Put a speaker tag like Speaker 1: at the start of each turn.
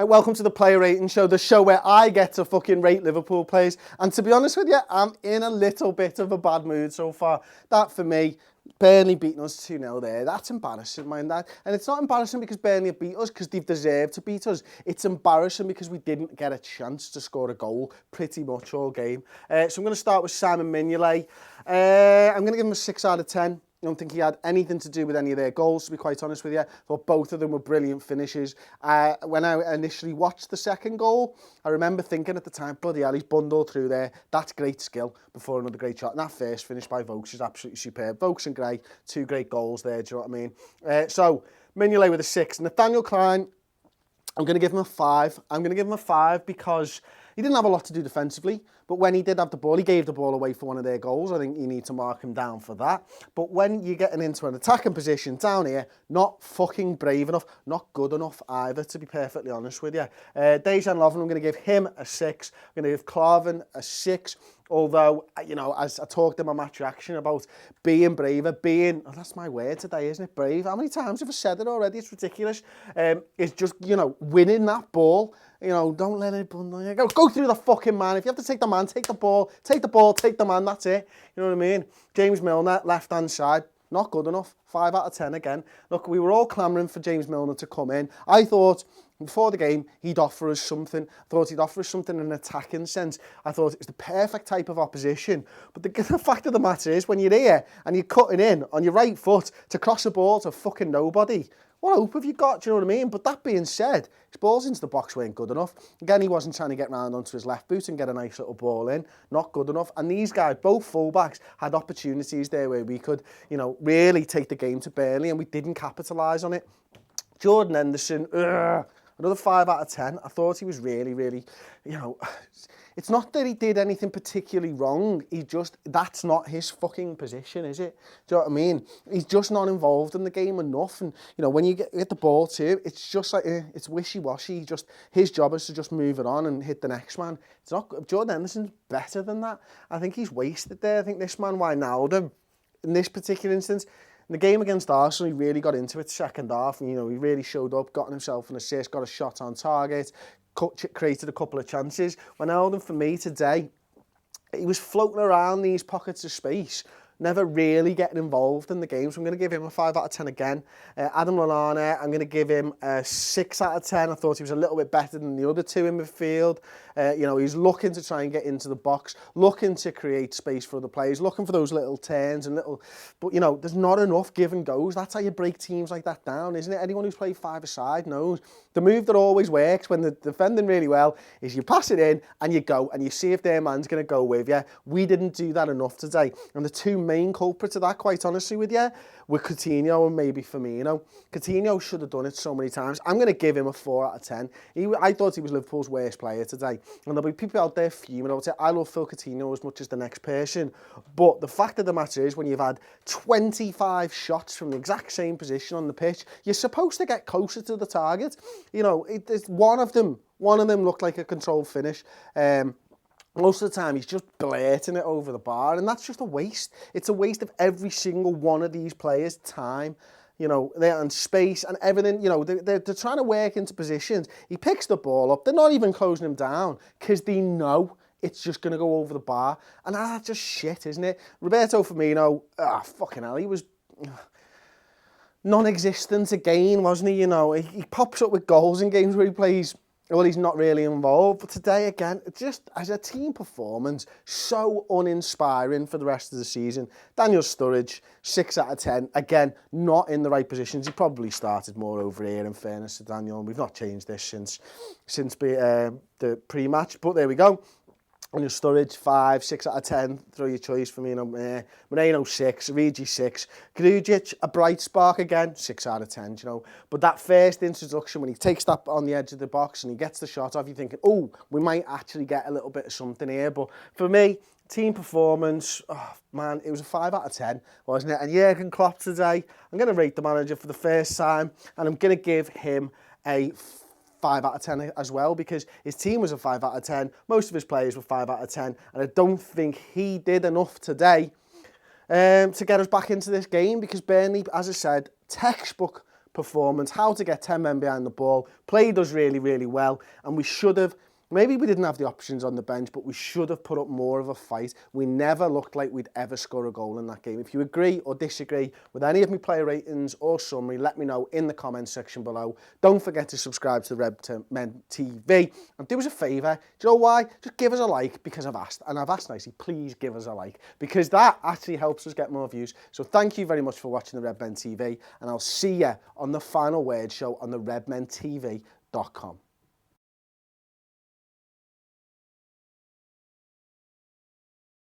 Speaker 1: Welcome to the Player Rating Show, the show where I get to fucking rate Liverpool players. And to be honest with you, I'm in a little bit of a bad mood so far. That, for me, Burnley beating us 2-0 there, that's embarrassing, mind that. And it's not embarrassing because Burnley beat us, because they've deserved to beat us. It's embarrassing because we didn't get a chance to score a goal pretty much all game. So I'm going to start with Simon Mignolet. I'm going to give him a 6 out of 10. I don't think he had anything to do with any of their goals, to be quite honest with you. I thought both of them were brilliant finishes. When I initially watched the second goal, I remember thinking at the time, bloody hell, he's bundled through there. That's great skill before another great shot. And that first finish by Vokes is absolutely superb. Vokes and Gray, 2 great goals there, do you know what I mean? So, Mignolet with a 6. Nathaniel Clyne, I'm going to give him a 5. I'm going to give him a 5 because he didn't have a lot to do defensively, but when he did have the ball, he gave the ball away for one of their goals. I think you need to mark him down for that. But when you're getting into an attacking position down here, not fucking brave enough, not good enough either, to be perfectly honest with you. Dejan Lovren, I'm going to give him a 6. I'm going to give Klavan a 6. Although, you know, as I talked in my match reaction about being braver, that's my word today, isn't it? Brave. How many times have I said it already? It's ridiculous. It's just, you know, winning that ball. You know, don't let it bundle you. Go through the fucking man. If you have to take the man, take the ball, take the man, that's it. You know what I mean? James Milner, left-hand side, not good enough. 5 out of 10 again. Look, we were all clamouring for James Milner to come in. I thought before the game he'd offer us something. I thought he'd offer us something in an attacking sense. I thought it was the perfect type of opposition. But the fact of the matter is, when you're here and you're cutting in on your right foot to cross a ball to fucking nobody, what hope have you got? Do you know what I mean? But that being said, his balls into the box weren't good enough. Again, he wasn't trying to get round onto his left boot and get a nice little ball in. Not good enough. And these guys, both fullbacks, had opportunities there where we could, you know, really take the game to Burnley, and we didn't capitalise on it. Jordan Henderson, another 5 out of 10. I thought he was really, you know, it's not that he did anything particularly wrong. That's not his fucking position, is it? Do you know what I mean? He's just not involved in the game enough. And, you know, when you get the ball too, it's just like, it's wishy-washy. His job is to just move it on and hit the next man. It's not, Jordan Henderson's better than that. I think he's wasted there. I think this man, Wijnaldum, in this particular instance, in the game against Arsenal, he really got into it second half. And, you know, he really showed up, got himself an assist, got a shot on target, created a couple of chances. Wijnaldum, for me today, he was floating around these pockets of space, never really getting involved in the game. So I'm going to give him a 5 out of 10 again. Adam Lallana, I'm going to give him a 6 out of 10. I thought he was a little bit better than the other two in midfield. You know, he's looking to try and get into the box, looking to create space for other players, looking for those little turns and but, you know, there's not enough give and goes. That's how you break teams like that down, isn't it? Anyone who's played 5-a-side knows. The move that always works when they're defending really well is you pass it in and you go and you see if their man's going to go with you. We didn't do that enough today. And the two main culprits of that, quite honestly with you, were Coutinho and maybe Firmino. Coutinho should have done it so many times. I'm going to give him a 4 out of 10. I thought he was Liverpool's worst player today. And there'll be people out there fuming about it. I love Phil Coutinho as much as the next person. But the fact of the matter is, when you've had 25 shots from the exact same position on the pitch, you're supposed to get closer to the target. You know, it's one of them looked like a controlled finish. Most of the time, he's just blurting it over the bar, and that's just a waste. It's a waste of every single one of these players' time, you know, and space and everything. You know, they're trying to work into positions. He picks the ball up. They're not even closing him down because they know it's just going to go over the bar. And that's just shit, isn't it? Roberto Firmino, fucking hell, he was non-existent again, wasn't he? You know, he pops up with goals in games where he plays. Well, he's not really involved. But today, again, just as a team performance, so uninspiring for the rest of the season. Daniel Sturridge, 6 out of 10. Again, not in the right positions. He probably started more over here, in fairness to Daniel. And we've not changed this since the pre-match. But there we go. Daniel Sturridge, 5, 6 out of 10. Throw your choice for me. Moreno, 6. Origi, 6. Grujic, a bright spark again. 6 out of 10, you know. But that first introduction, when he takes that on the edge of the box and he gets the shot off, you're thinking, oh, we might actually get a little bit of something here. But for me, team performance, oh man, it was a 5 out of 10, wasn't it? And Jurgen Klopp today, I'm going to rate the manager for the first time, and I'm going to give him a 5 out of 10 as well, because his team was a 5 out of 10. Most of his players were 5 out of 10, and I don't think he did enough today to get us back into this game, because Burnley, as I said, textbook performance, how to get 10 men behind the ball, played us really, really well, and we should have, maybe we didn't have the options on the bench, but we should have put up more of a fight. We never looked like we'd ever score a goal in that game. If you agree or disagree with any of my player ratings or summary, let me know in the comments section below. Don't forget to subscribe to the Redmen TV. And do us a favour, do you know why? Just give us a like, because I've asked, and I've asked nicely, please give us a like, because that actually helps us get more views. So thank you very much for watching the Redmen TV, and I'll see you on the Final Word show on the redmentv.com.